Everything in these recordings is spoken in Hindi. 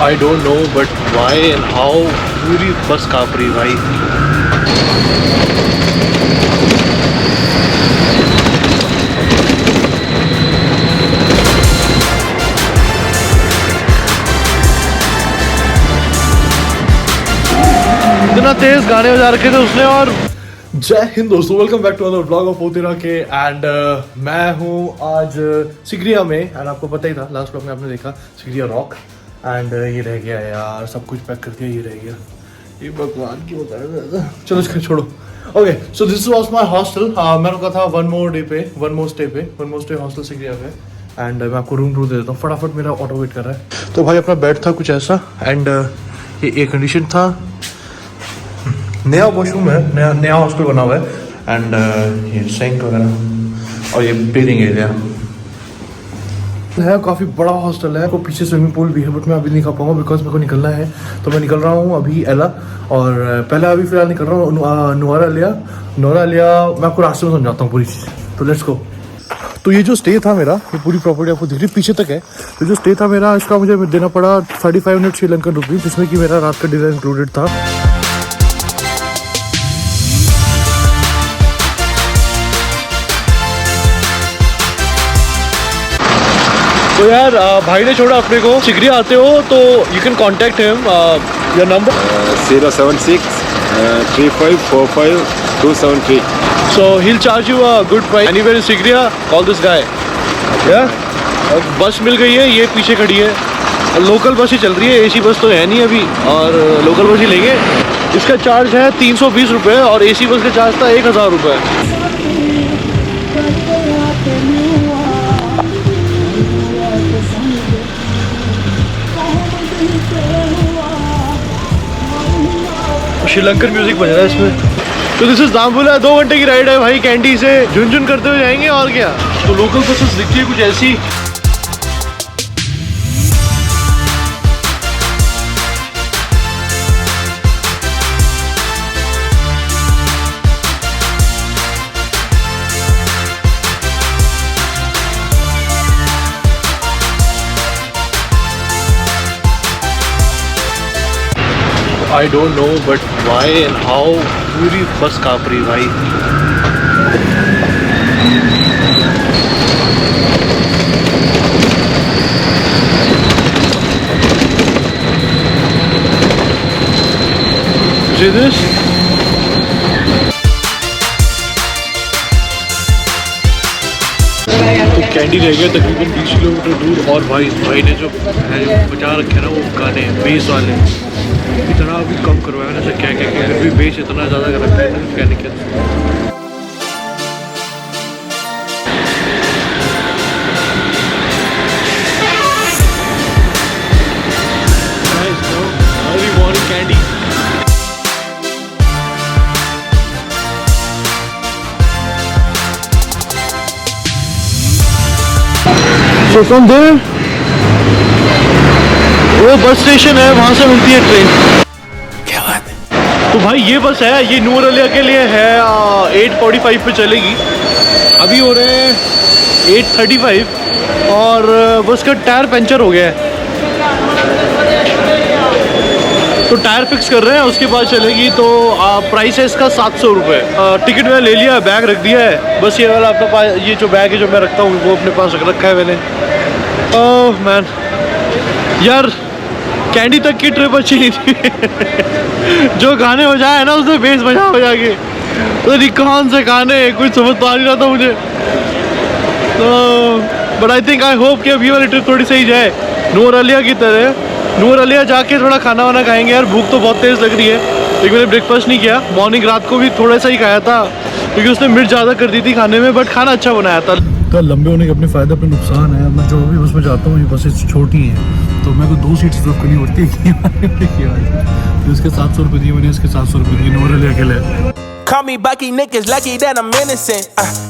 I don't know, but why and how पूरी बस काँप रही भाई. इतना तेज गाने बजा रखे थे उसने. और जय हिंद दोस्तों, welcome back to other blog of पोतेरा के. एंड मैं हूँ आज सिगरिया में. एंड आपको पता ही था लास्ट ब्लॉग में आपने देखा सिगरिया रॉक. एंड ये रह गया यार, सब कुछ पैक कर दिया, ये रह गया. ये भगवान की बता रहा. चलो इसको छोड़ो. Okay, so this was my hostel. मैं रुका था वन मोर स्टे हॉस्टल सिगरिया पे. एंड मैं आपको रूम टूर दे देता हूँ. फटाफट मेरा ऑटो वेट कर रहा है. तो भाई अपना बेड था कुछ ऐसा. एंड ये एयर कंडीशन था. नया वॉशरूम है, नया हॉस्टल बना हुआ है. एंड ये सिंक वगैरह और ये बेडिंग एरिया है. काफ़ी बड़ा हॉस्टल है. को पीछे स्विमिंग पूल भी है, बट मैं अभी नहीं खा पाऊंगा बिकॉज मेरे को निकलना है. तो मैं निकल रहा हूँ अभी एला. और पहले अभी फिलहाल निकल रहा हूँ नोरा लिया. मैं आपको रास्ते में समझाता हूँ पूरी चीज़. तो लेट्स गो. तो ये जो स्टे था मेरा, ये पूरी प्रॉपर्टी आपको दिख रही पीछे तक है. तो जो स्टे था मेरा, इसका मुझे देना पड़ा 3500 श्रीलंकन रुपीज़, जिसमें कि मेरा रात का डिनर इंक्लूडेड था. तो यार भाई ने छोड़ा अपने को. सिगरी आते हो तो you can contact him. Your number 076-3545-273. So he'll charge you a good price anywhere in Sigiriya. Call this guy. Yeah. बस मिल गई है, ये पीछे खड़ी है. लोकल बस ही चल रही है, एसी बस तो है नहीं अभी. और लोकल बस ही लेंगे. इसका चार्ज है 320 रुपये और एसी बस का चार्ज था 1000 रुपये. श्रीलंकन म्यूजिक बज रहा है इसमें. तो दिस इज दाम्बुला. 2 घंटे की राइड है भाई. कैंडी से झुनझुन करते हुए जाएंगे और क्या. तो लोकल बसेस दिखती है कुछ ऐसी. I don't know, but why and how पूरी बस काँप रही भाई. See this? तो कैंडी रह गया तकरीबन 20 किलोमीटर दूर. और भाई ने जो बचा रखे ना वो गाने बेस वाले, इतना अभी कम करवाया ना सर. क्या अगर भी बेस इतना ज़्यादा कर रखा है ना कहने के. कैंडी So from there, वो बस स्टेशन है, वहाँ से मिलती है ट्रेन. क्या बात है. तो भाई ये बस है, ये नूर अलिया के लिए है. 8:45 पे चलेगी. अभी हो रहे हैं 8:35 और बस का टायर पंचर हो गया है. तो टायर फिक्स कर रहे हैं, उसके बाद चलेगी. तो प्राइस है इसका 700 रुपये. टिकट मैंने ले लिया, बैग रख दिया है. बस ये वाला अपना पास, ये जो बैग है जो मैं रखता हूँ वो अपने पास रख रखा है मैंने. ओह मैन यार, कैंडी तक की ट्रिप अच्छी नहीं थी. जो गाने बजाए ना उसने बेस बजा के, तो कौन से गाने कुछ समझ तो आ नहीं रहा था मुझे. तो बट आई होप कि अब ये वाली ट्रिप थोड़ी सही जाए नूर अलिया की तरह. नूर अलिया जाके थोड़ा खाना वाना खाएंगे यार. भूख तो बहुत तेज़ लग रही है. लेकिन मैंने ब्रेकफास्ट नहीं किया. मॉर्निंग रात को भी थोड़ा सा ही खाया था क्योंकि उसने मिर्च ज़्यादा कर दी थी खाने में. बट खाना अच्छा बनाया था. तो लंबे होने के अपने फ़ायदे अपने नुकसान है. मैं जो भी बस में जाता हूँ ये बसें छोटी हैं तो मेरे को 2 सीट्स रिजर्व करनी पड़ती है. तो इसके 700 रुपये दिए मैंने, इसके 700 रुपये दिए नूर अलिया के लिए. Call me Bucky, niggas lucky that I'm innocent.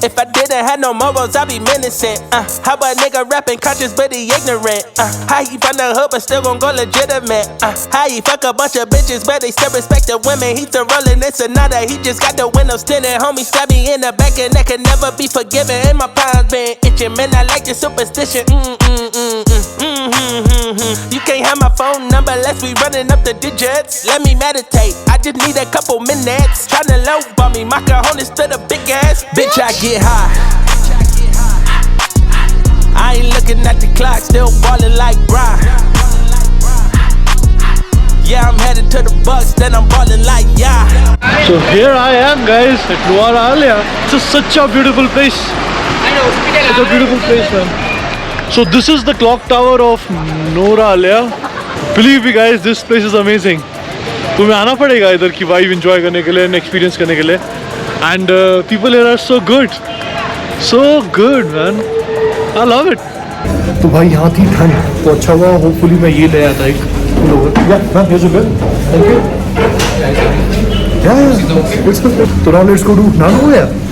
If I didn't have no morals, I'd be menacing. How a nigga rapping conscious but he ignorant? How he from the hood but still gon' go legitimate? How he fuck a bunch of bitches but they still respect the women? He still rollin' this Sonata, he just got the windows tinted. Homie stabbed me in the back and that could never be forgiven. And my palms been itching, man, I like the superstition. You can't have my phone number, let's be running up the digits. Let me meditate, I just need a couple minutes. Tryna low bump me, my cojones to the big ass. Bitch, I get high. I ain't looking at the clock, still ballin' like Brian. Yeah, I'm headed to the Bucks, then I'm ballin' like yeah. So here I am, guys, at Nuwara Alia. It's such a beautiful place. It's a beautiful place, man. So this is the clock tower of Nuwara Alia. Believe me, guys, this place is amazing. तुम्हें आना पड़ेगा इधर की वाइब enjoy करने के लिए, experience करने के लिए. And people here are so good, man. I love it. तो भाई यहाँ थी ठंड, तो अच्छा हुआ. Hopefully मैं ये ले आता एक. Yeah, here's a bill. Thank you. Yeah. It's good. So now let's go to Nanu.